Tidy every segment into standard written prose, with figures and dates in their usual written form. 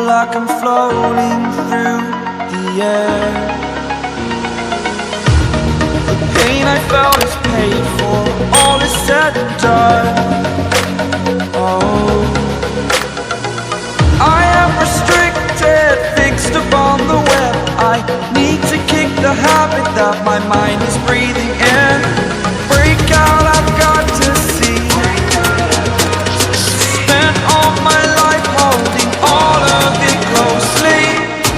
like I'm floating through the air. The pain I felt is paid for, all is said and done. Oh, I am restricted, fixed upon the web. I need to kick the habit that my mind is breathing in. Break out, I've got to see. Spent all my life holding all of it closely.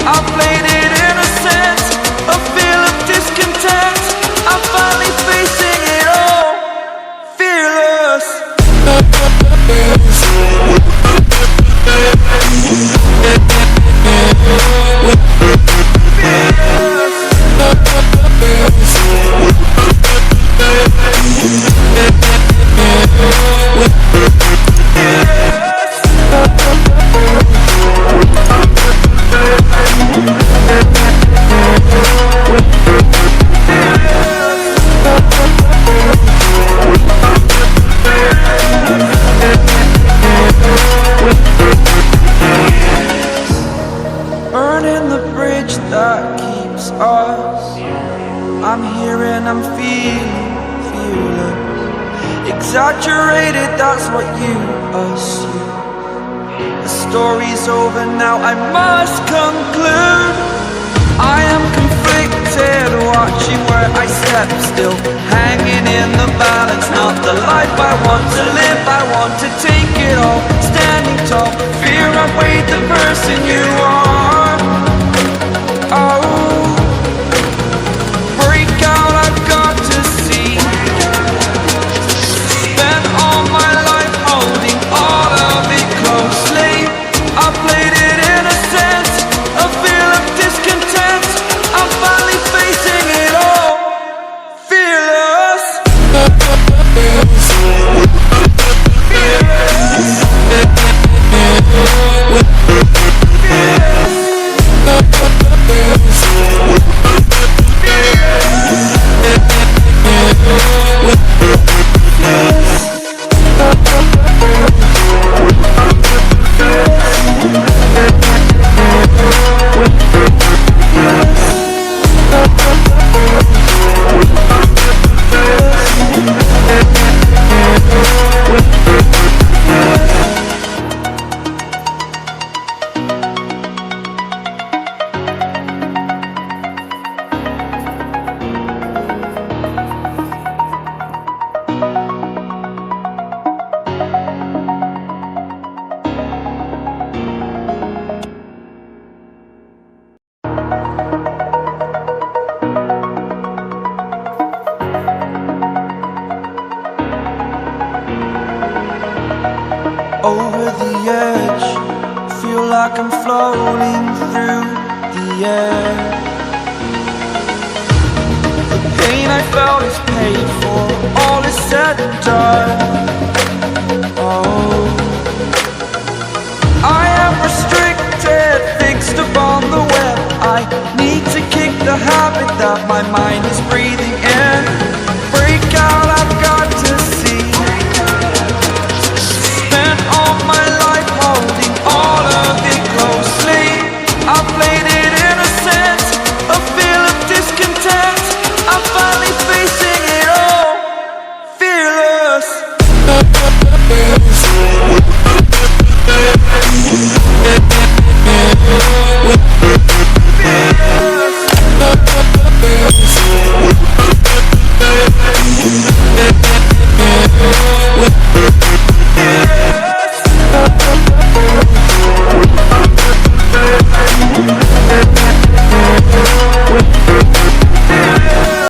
I played it innocent, a feel of discontent. I'm finally facing it all, fearless. Burning the bridge that keeps us. I'm here and I'm feeling fearless. Exaggerated, that's what you assume. The story's over now, I must conclude. I am conflicted, watching where I step still, hanging in the balance. Not the life I want to live, I want to take it all. Standing tall, fear outweighed the person you are. Oh, break out, I've got to see. Spent all my life holding all of it closely. I played it innocent, a feel of discontent. I'm finally facing it all, fearless. Over the edge, feel like I'm floating through the air. The pain I felt is paid for, all is said and done.